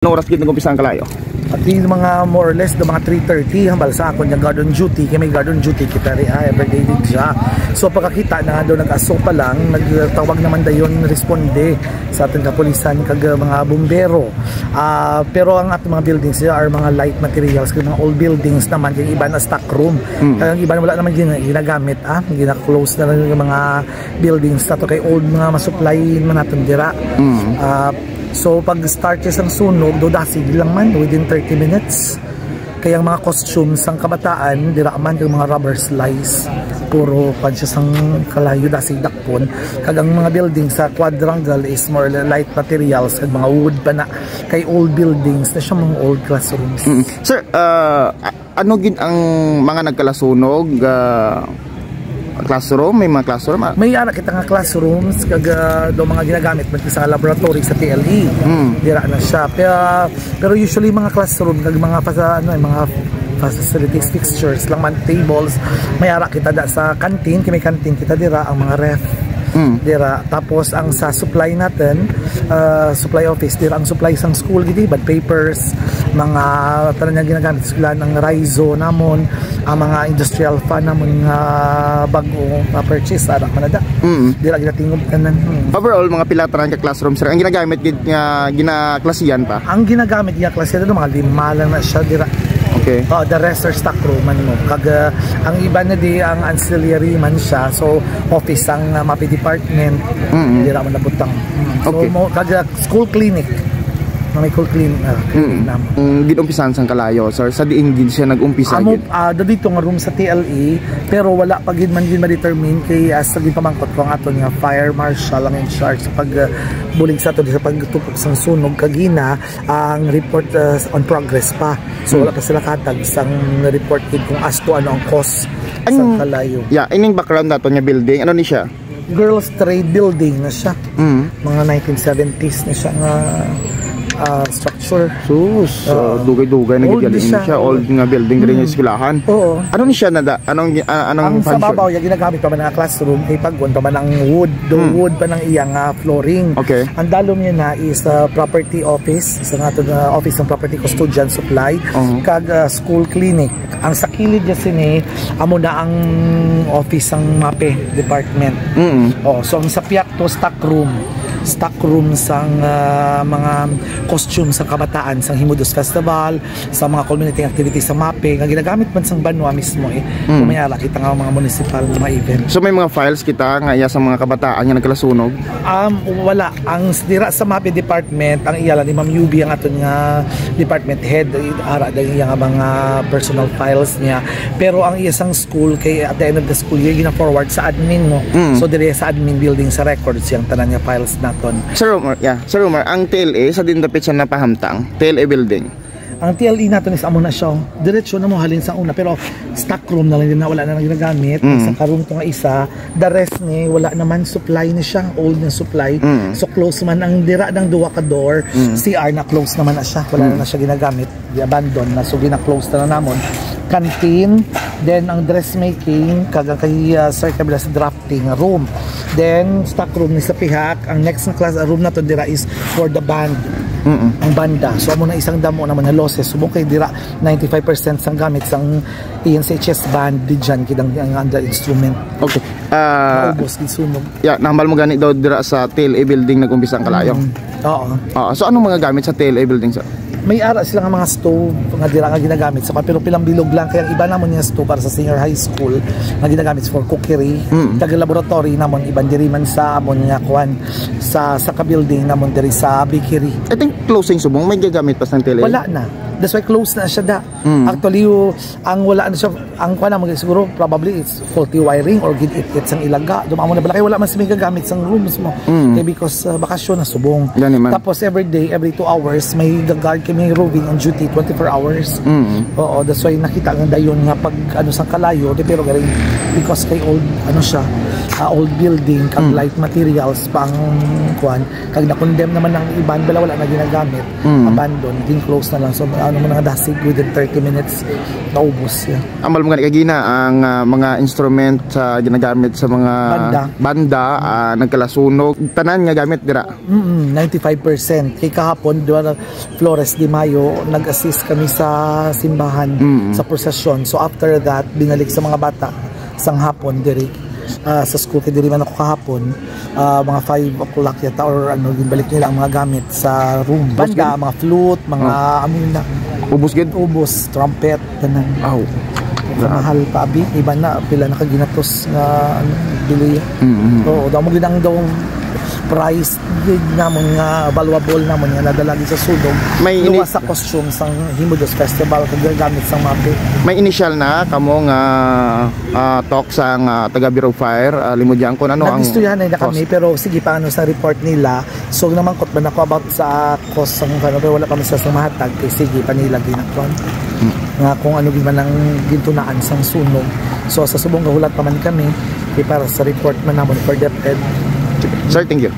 Anong oras gid nag-umpisa ang kalayo? At yung mga more or less do mga 3:30 hambal sa akon yung garden duty kay may garden duty kita ri everyday din siya. So pagkakita na do nag-aso pa lang nagtawag naman dayon responde sa ating kapulisan kag mga bumbero. Pero ang ating mga buildings are mga light materials kag mga old buildings naman kay iba na stock room. Ang iba wala naman ginagamit gina-close na lang yung mga buildings sa to kay old mga masupply man naton dira. So pag start siya sang sunog, dodasig lang man within 30 minutes. Kaya ang mga costumes sang kabataan, dira man yung mga rubber slice, puro pan siya sang kalayo dasig dakpon. Kag ang mga buildings sa quadrangle is more light materials, kag mga wood pa na kay old buildings na siya mga old classrooms. Sir, ano gid ang mga nagkalasunog? Classroom, may mga classroom? May ara kita nga classrooms kag do mga ginagamit man sa laboratory sa TLE. Dira na siya. Pero usually mga classroom kag mga mga facilities fixtures lang man, tables, may ara kita da sa canteen, kay may canteen kita dira ang mga ref. Dira tapos ang sa supply natin, supply office dira ang supply sang school gidi, bad papers, mga tanan nga ginagamit sila ng Raizo namon, ang mga industrial fan namon nga bago purchase ara manada. Dira ginatingog tanan. Overall mga pilataran ka classroom sir, ang ginagamit gid nga ginaklasiyan pa? Ang ginagamit nga klase do mga 5 lang na siya dira. Okay. The rest are stock room man mo. Kag ang iba na di ang ancillary man siya. So office ang MAPE department. Dira man nabutang. Okay. So kag school clinic. May school clinic Gid-umpisan sang kalayo sir, sa diin gid siya nag-umpisa gid. Dito nga room sa TLE, pero wala pa gid man gid ma-determine kay sa gid pamangkot ko ang aton nga fire marshal ang in charge sa pagbulig sa ato sa pagtupok sang sunog kagina ang report on progress pa. So wala pa sila katag sang report gid kung as to ano ang cause sa kalayo. Yeah, ining background nato nga building, ano ni siya? Girls Trade Building na siya. Mga 1970s na siya nga structure. Dugay-dugay na gigalin siya, old nga building rin yung eskwelahan. Oo. Ano ni siya nada? Anong ang sa babaw yung ginagamit pa man ang classroom kay paggon pa man ang wood, wood pa ng iyang flooring. Okay. Ang dalom niya na is property office, sa nato office ng property custodian supply, kag school clinic. Ang sa kilid niya sini amo na ang office ng MAPE department. So ang sa piyak to stock room sang mga costume sa kabataan sang Himudos Festival, sa mga community activities sa MAPE nga ginagamit man sang Banwa mismo Pumayala kita nga mga municipal mga event. So may mga files kita nga iya sa mga kabataan nga nagkalasunog? Wala. Ang dira sa MAPE department ang iyala ni Ma'am Yubi ang aton nga department head ara daging nga mga personal files niya. Pero ang iya sang school kay at the end of the school year gina-forward sa admin mo. So dire sa admin building sa records yang tanan nga files naton. Sir Omar, ang TLE sa din dapit siya napahamtang, TLE building. Ang TLE natin is amo na siya. Diretso na mo halin sa una pero stock room na lang din na wala na ginagamit. Sa ka-room to nga isa, the rest ni wala naman supply ni siya, old na supply. So close man ang dira ng duwa ka door. CR na close naman na siya. Wala na siya ginagamit. Di-abandon na so gina-close na namon. Canteen, then ang dressmaking kag kay Sir kabila sa drafting room. Then stock room ni sa pihak. Ang next na class room na to dira is for the band. Ang banda. So amo na isang damo naman na losses. Subong kay dira 95% sang gamit sang ENCHS band di dyan kidang ang under instrument. Okay. Ubos gisunog. Yeah, nambal mo gani daw dira sa TLE building nag-umpisa ang kalayo. So anong mga gamit sa TLE building sir? May ara sila nga mga stove nga dira nga ginagamit sa pero pilang bilog lang kaya iba namon nga stove para sa senior high school nga ginagamit for cookery. Tag laboratory namon iban diri man sa amon nga kuan sa ka-building namon diri sa bakery. I think closing subong may gagamit pa sa TLE. Wala na. That's why close na siya da. Actually ang wala na siya ang kuan na siguro probably it's faulty wiring or gid-it sang ilaga. Dumamo na bala kay wala man sila gagamit sang rooms mo. Kay because bakasyon na subong. Tapos every day, every 2 hours may guard kami roving on duty 24 hours. Oo, that's why nakita nga dayon nga pag sang kalayo pero galing because kay old siya old building kag light materials pang kuan kag na-condemn naman ang iban bala wala na ginagamit, abandon, din close na lang. So ano man nga dasig within 30 minutes naubos siya. Amal mga kagina ang mga instrument sa ginagamit sa mga banda nagkalasunog tanan nga gamit dira. 95%. Kay kahapon duwa Flores de Mayo nag-assist kami sa simbahan sa prosesyon. So after that binalik sa mga bata sang hapon diri sa school kay diri man ako kahapon mga 5 o'clock yata or ano ginbalik nila ang mga gamit sa room. Banda, mga flute, mga amina. Ubos gid? Ubos, trumpet, tanan. Aw. Mahal pa abi, iba na pila nakaginatos nga bili. So daw mo gid ang daw price gid namon nga valuable namon nga nadalagi sa sudog. May sa costumes sang Himudos Festival kag gamit sang mapi. May initial na kamo nga talk sang taga Bureau of Fire limudyan ko ano ang nagistuyan na kami pero sige paano sa report nila so naman kot man ako about sa cost sang pero wala pa man sa mahatag kay sige panila ginakon nga kung ano gid man ang gintunaan sang sunog. So sa subong kahulat pa man kami kay para sa report man namon for DepEd. Sir, thank you.